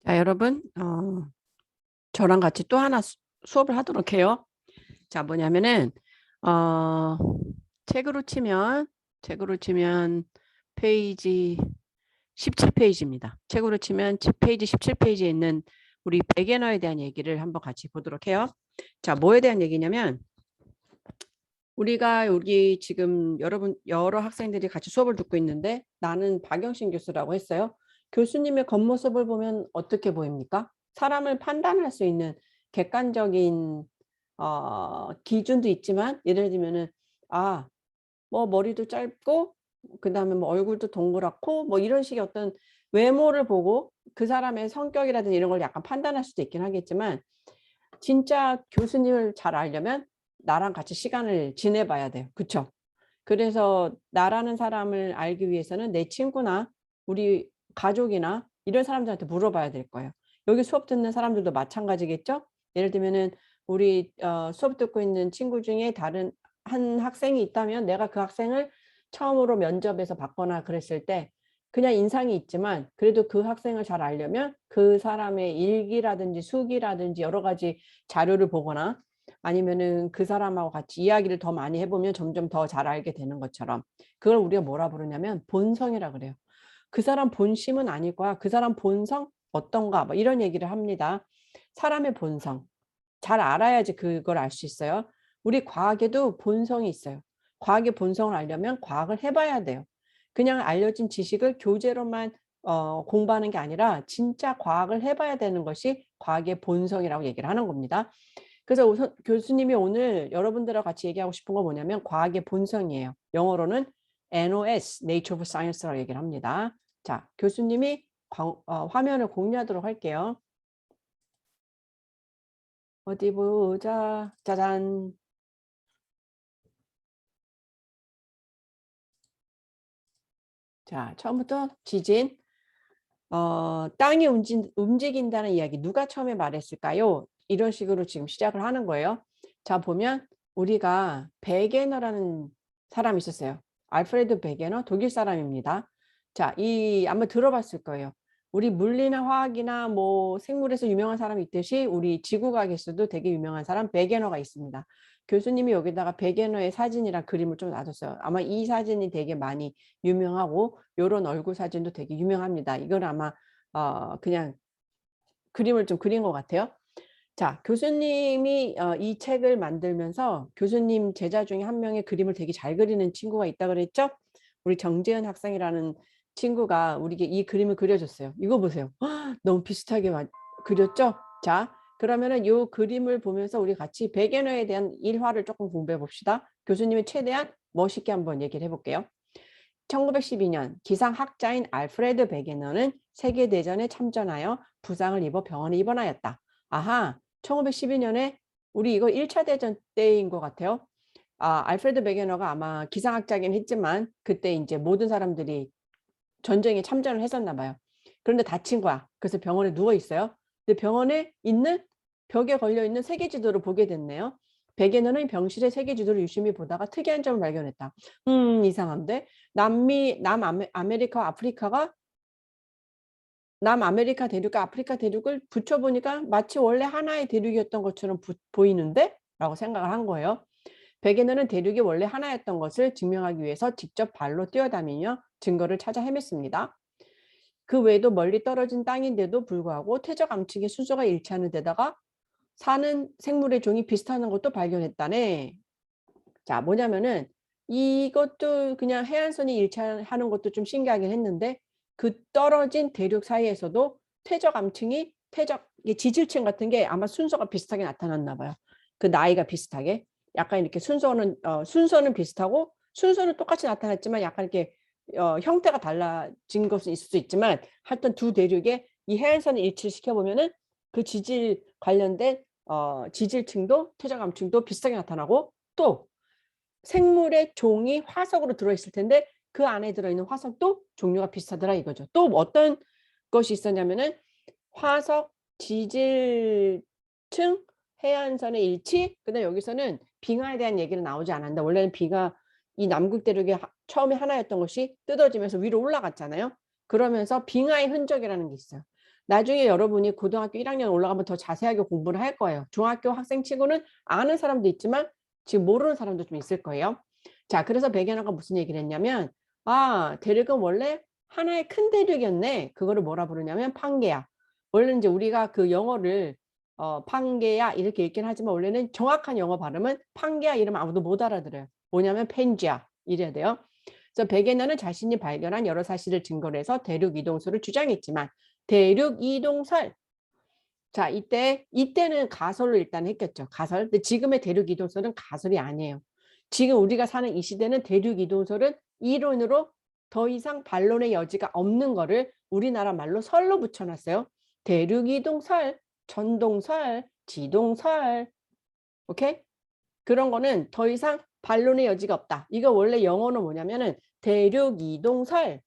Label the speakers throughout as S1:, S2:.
S1: 자, 여러분, 저랑 같이 또 하나 수업을 하도록 해요. 자, 뭐냐면은, 어, 책으로 치면, 책으로 치면 페이지 17페이지입니다. 책으로 치면 페이지 17페이지에 있는 우리 백예너에 대한 얘기를 한번 같이 보도록 해요. 자, 뭐에 대한 얘기냐면, 우리가 여기 지금 여러 학생들이 같이 수업을 듣고 있는데, 나는 박영신 교수라고 했어요. 교수님의 겉모습을 보면 어떻게 보입니까? 사람을 판단할 수 있는 객관적인 기준도 있지만, 예를 들면은 뭐 머리도 짧고 그다음에 뭐 얼굴도 동그랗고 뭐 이런 식의 어떤 외모를 보고 그 사람의 성격이라든지 이런 걸 약간 판단할 수도 있긴 하겠지만, 진짜 교수님을 잘 알려면 나랑 같이 시간을 지내봐야 돼요. 그쵸? 그래서 나라는 사람을 알기 위해서는 내 친구나 우리 가족이나 이런 사람들한테 물어봐야 될 거예요. 여기 수업 듣는 사람들도 마찬가지겠죠? 예를 들면은 우리 수업 듣고 있는 친구 중에 다른 한 학생이 있다면, 내가 그 학생을 처음으로 면접에서 받거나 그랬을 때 그냥 인상이 있지만, 그래도 그 학생을 잘 알려면 그 사람의 일기라든지 수기라든지 여러 가지 자료를 보거나, 아니면은 그 사람하고 같이 이야기를 더 많이 해보면 점점 더 잘 알게 되는 것처럼, 그걸 우리가 뭐라 부르냐면 본성이라 그래요. 그 사람 본심은 아닐 거야. 그 사람 본성 어떤가, 뭐 이런 얘기를 합니다. 사람의 본성 잘 알아야지 그걸 알 수 있어요. 우리 과학에도 본성이 있어요. 과학의 본성을 알려면 과학을 해봐야 돼요. 그냥 알려진 지식을 교재로만 공부하는 게 아니라 진짜 과학을 해봐야 되는 것이 과학의 본성이라고 얘기를 하는 겁니다. 그래서 우선 교수님이 오늘 여러분들과 같이 얘기하고 싶은 건 뭐냐면 과학의 본성이에요. 영어로는 NOS, Nature of Science라고 얘기를 합니다. 자, 교수님이 화면을 공유하도록 할게요. 어디 보자. 짜잔. 자, 처음부터 지진. 땅이 움직인다는 이야기 누가 처음에 말했을까요? 이런 식으로 지금 시작을 하는 거예요. 자, 보면 우리가 베게너라는 사람이 있었어요. 알프레드 베게너, 독일 사람입니다. 자, 아마 들어봤을 거예요. 우리 물리나 화학이나 뭐 생물에서 유명한 사람이 있듯이 우리 지구과학에서도 되게 유명한 사람 베게너가 있습니다. 교수님이 여기다가 베게너의 사진이랑 그림을 좀 놔뒀어요. 아마 이 사진이 되게 많이 유명하고, 요런 얼굴 사진도 되게 유명합니다. 이건 아마 그냥 그림을 좀 그린 것 같아요. 자, 교수님이 이 책을 만들면서 교수님 제자 중에 한 명의 그림을 되게 잘 그리는 친구가 있다 그랬죠? 우리 정재현 학생이라는 친구가 우리에게 이 그림을 그려줬어요. 이거 보세요. 너무 비슷하게 그렸죠? 자, 그러면은 이 그림을 보면서 우리 같이 백예너에 대한 일화를 조금 공부해 봅시다. 교수님이 최대한 멋있게 한번 얘기를 해볼게요. 1912년 기상학자인 알프레드 베게너는 세계대전에 참전하여 부상을 입어 병원에 입원하였다. 아하, 1912년에 우리 이거 1차 대전 때인 것 같아요. 알프레드 베게너가 아마 기상학자긴 했지만 그때 이제 모든 사람들이 전쟁에 참전을 했었나 봐요. 그런데 다친 거야. 그래서 병원에 누워 있어요. 근데 병원에 있는 벽에 걸려 있는 세계 지도를 보게 됐네요. 베게너는 병실의 세계 지도를 유심히 보다가 특이한 점을 발견했다. 이상한데 남아메리카와 아프리카가, 남아메리카 대륙과 아프리카 대륙을 붙여보니까 마치 원래 하나의 대륙이었던 것처럼 보이는데? 라고 생각을 한 거예요. 베게너는 대륙이 원래 하나였던 것을 증명하기 위해서 직접 발로 뛰어다니며 증거를 찾아 헤맸습니다. 그 외에도 멀리 떨어진 땅인데도 불구하고 퇴적 암측의 수조가 일치하는 데다가 사는 생물의 종이 비슷한 것도 발견했다네. 자, 뭐냐면은 이것도 그냥 해안선이 일치하는 것도 좀 신기하긴 했는데, 그 떨어진 대륙 사이에서도 퇴적 암층이 지질층 같은 게 아마 순서가 비슷하게 나타났나 봐요. 그 나이가 비슷하게 약간 이렇게 순서는 비슷하고 순서는 똑같이 나타났지만 약간 이렇게 형태가 달라진 것은 있을 수 있지만, 하여튼 두 대륙의 이 해안선을 일치시켜 보면은 그 지질 관련된 지질층도 퇴적 암층도 비슷하게 나타나고, 또 생물의 종이 화석으로 들어있을 텐데 그 안에 들어있는 화석도 종류가 비슷하더라 이거죠. 또 어떤 것이 있었냐면은 화석, 지질층, 해안선의 일치, 그다음 여기서는 빙하에 대한 얘기는 나오지 않았는데, 원래는 빙하 이 남극 대륙이 처음에 하나였던 것이 뜯어지면서 위로 올라갔잖아요. 그러면서 빙하의 흔적이라는 게 있어요. 나중에 여러분이 고등학교 1학년 올라가면 더 자세하게 공부를 할 거예요. 중학교 학생 치고는 아는 사람도 있지만 지금 모르는 사람도 좀 있을 거예요. 자, 그래서 백연아가 무슨 얘기를 했냐면 대륙은 원래 하나의 큰 대륙이었네. 그거를 뭐라 부르냐면 판게아. 원래 이제 우리가 그 영어를 판게아 이렇게 읽긴 하지만 원래는 정확한 영어 발음은 판게아 이러면 아무도 못 알아들어요. 뭐냐면 펜지아 이래야 돼요. 그래서 백연아는 자신이 발견한 여러 사실을 증거로 해서 대륙 이동설을 주장했지만 대륙 이동설. 자, 이때는 가설로 일단 했겠죠. 가설. 근데 지금의 대륙 이동설은 가설이 아니에요. 지금 우리가 사는 이 시대는 대륙 이동설은 이론으로 더 이상 반론의 여지가 없는 거를 우리나라 말로 설로 붙여놨어요. 대륙 이동설, 전동설, 지동설. 오케이? 그런 거는 더 이상 반론의 여지가 없다. 이거 원래 영어는 뭐냐면은 대륙 이동설.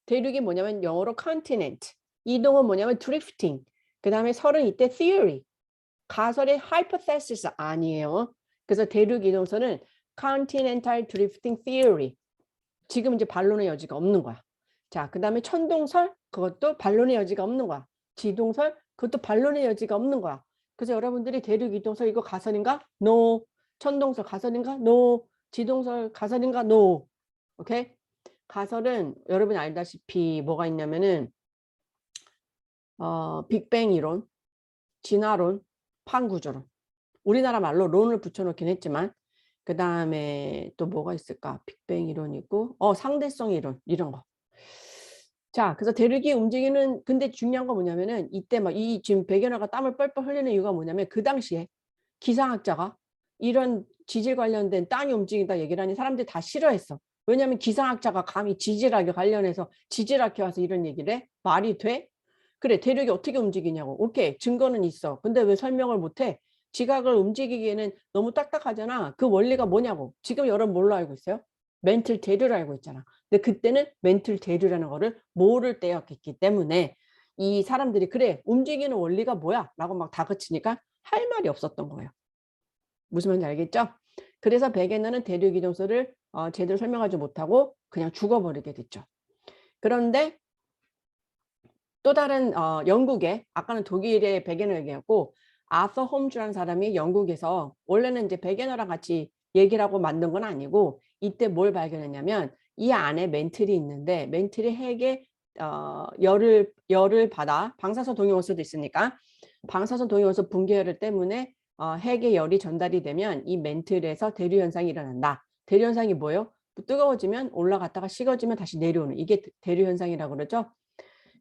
S1: 대륙이 뭐냐면 영어로 continent. 이동은 뭐냐면 drifting. 그 다음에 설은 이때 theory. 가설의 hypothesis 아니에요. 그래서 대륙 이동설은 continental drifting theory. 지금 이제 반론의 여지가 없는 거야. 자, 그 다음에 천동설 그것도 반론의 여지가 없는 거야. 지동설 그것도 반론의 여지가 없는 거야. 그래서 여러분들이 대륙 이동설 이거 가설인가? No. 천동설 가설인가? No. 지동설 가설인가? No. 오케이? 가설은 여러분이 알다시피 뭐가 있냐면은 빅뱅 이론, 진화론, 판구조론. 우리나라 말로 론을 붙여놓긴 했지만 그 다음에 또 뭐가 있을까? 빅뱅 이론이고 상대성 이론 이런 거. 자, 그래서 대륙이 움직이는 근데 중요한 건 뭐냐면은 이때 막 이 지금 백연아가 땀을 뻘뻘 흘리는 이유가 뭐냐면 그 당시에 기상학자가 이런 지질 관련된 땅이 움직인다 얘기를 하니 사람들이 다 싫어했어. 왜냐하면 기상학자가 감히 지질학에 관련해서 지질학회 와서 이런 얘기를 해? 말이 돼? 그래, 대륙이 어떻게 움직이냐고. 오케이, 증거는 있어. 근데 왜 설명을 못해? 지각을 움직이기에는 너무 딱딱하잖아. 그 원리가 뭐냐고. 지금 여러분 뭘로 알고 있어요? 멘틀 대류를 알고 있잖아. 근데 그때는 멘틀 대류라는 거를 모를 때였기 때문에 이 사람들이 그래, 움직이는 원리가 뭐야? 라고 막 다그치니까 할 말이 없었던 거예요. 무슨 말인지 알겠죠? 그래서 백엔나는 대륙 이동설을 제대로 설명하지 못하고 그냥 죽어버리게 됐죠. 그런데 또 다른 영국의 아까는 독일의 백엔너 얘기했고 아서 홈즈라는 사람이 영국에서 원래는 이제 백엔너랑 같이 얘기를 하고 만든 건 아니고 이때 뭘 발견했냐면 이 안에 멘틀이 있는데 멘틀이 핵에 열을 받아 방사선 동위원소도 있으니까 방사선 동위원소 붕괴열 때문에 핵의 열이 전달이 되면 이 멘틀에서 대류 현상이 일어난다. 대류 현상이 뭐예요? 뜨거워지면 올라갔다가 식어지면 다시 내려오는 이게 대류 현상이라고 그러죠.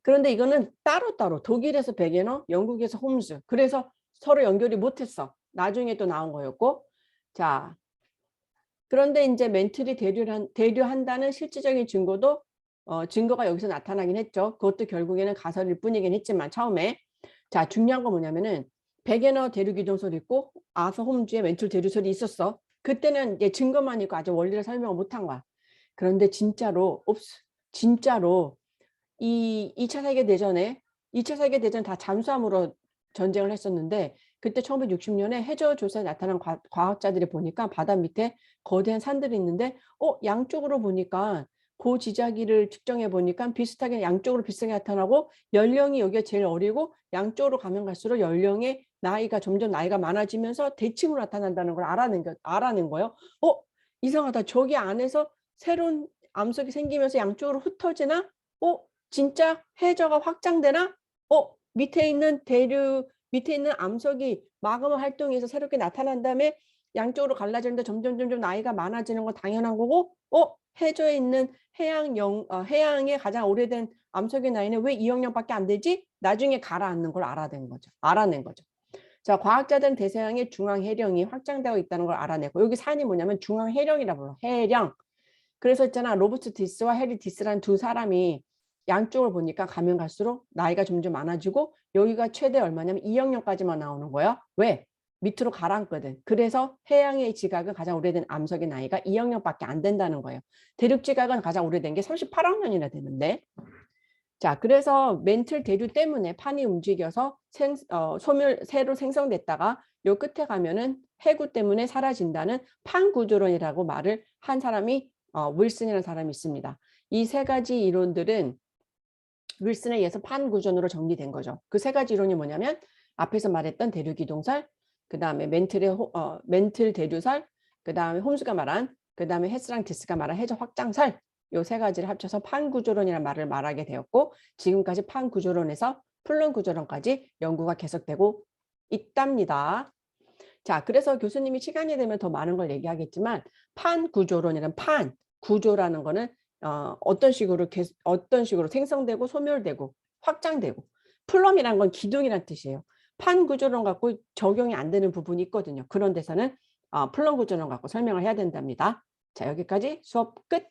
S1: 그런데 이거는 따로따로 독일에서 백엔너, 영국에서 홈즈. 그래서 서로 연결이 못했어. 나중에 또 나온 거였고. 자, 그런데 이제 멘틀이 대류한다는 실질적인 증거도 증거가 여기서 나타나긴 했죠. 그것도 결국에는 가설일 뿐이긴 했지만 처음에. 자, 중요한 건 뭐냐면은 백엔너 대류기동설이 있고 아서 홈즈의 멘틀 대류설이 있었어. 그때는 이제 증거만 있고 아직 원리를 설명을 못한 거야. 그런데 진짜로 이 2차 세계대전에 2차 세계대전 다 잠수함으로 전쟁을 했었는데 그때 1960년에 해저 조사에 나타난 과학자들이 보니까 바다 밑에 거대한 산들이 있는데 양쪽으로 보니까 고지자기를 측정해 보니까 비슷하게 양쪽으로 비슷하게 나타나고 연령이 여기가 제일 어리고 양쪽으로 가면 갈수록 연령의 나이가 점점 나이가 많아지면서 대칭으로 나타난다는 걸 알아낸 거예요. 이상하다. 저기 안에서 새로운 암석이 생기면서 양쪽으로 흩어지나? 진짜 해저가 확장되나? 밑에 있는 암석이 마그마 활동에서 새롭게 나타난 다음에 양쪽으로 갈라지는데 점점 나이가 많아지는 건 당연한 거고, 해저에 있는 해양의 가장 오래된 암석의 나이는 왜 2억 년밖에 안 되지? 나중에 가라앉는 걸 알아낸 거죠. 자, 과학자들은 대서양의 중앙해령이 확장되어 있다는 걸 알아내고 여기 산이 뭐냐면 중앙해령이라 불러. 해령. 그래서 있잖아 로버트 디스와 해리 디스라는 두 사람이 양쪽을 보니까 가면 갈수록 나이가 점점 많아지고 여기가 최대 얼마냐면 2억 년까지만 나오는 거야. 왜? 밑으로 가라앉거든. 그래서 해양의 지각은 가장 오래된 암석의 나이가 2억 년밖에 안 된다는 거예요. 대륙 지각은 가장 오래된 게 38억 년이나 되는데. 자, 그래서 멘틀 대류 때문에 판이 움직여서 새로 생성됐다가 요 끝에 가면은 해구 때문에 사라진다는 판구조론이라고 말을 한 사람이 윌슨이라는 사람이 있습니다. 이 세 가지 이론들은 윌슨에 의해서 판구조론으로 정리된 거죠. 그 세 가지 이론이 뭐냐면 앞에서 말했던 대류기동설, 그 다음에 멘틀 대류설, 그 다음에 홈스가 말한, 그 다음에 헤스랑 디스가 말한 해적 확장설, 요 세 가지를 합쳐서 판구조론이라는 말을 말하게 되었고, 지금까지 판구조론에서 플론 구조론까지 연구가 계속되고 있답니다. 자, 그래서 교수님이 시간이 되면 더 많은 걸 얘기하겠지만 판구조론이란 구조라는 거는 어떤 식으로 생성되고 소멸되고 확장되고, 플럼이란 건 기둥이란 뜻이에요. 판구조론 갖고 적용이 안 되는 부분이 있거든요. 그런 데서는 플럼 구조론 갖고 설명을 해야 된답니다. 자, 여기까지 수업 끝.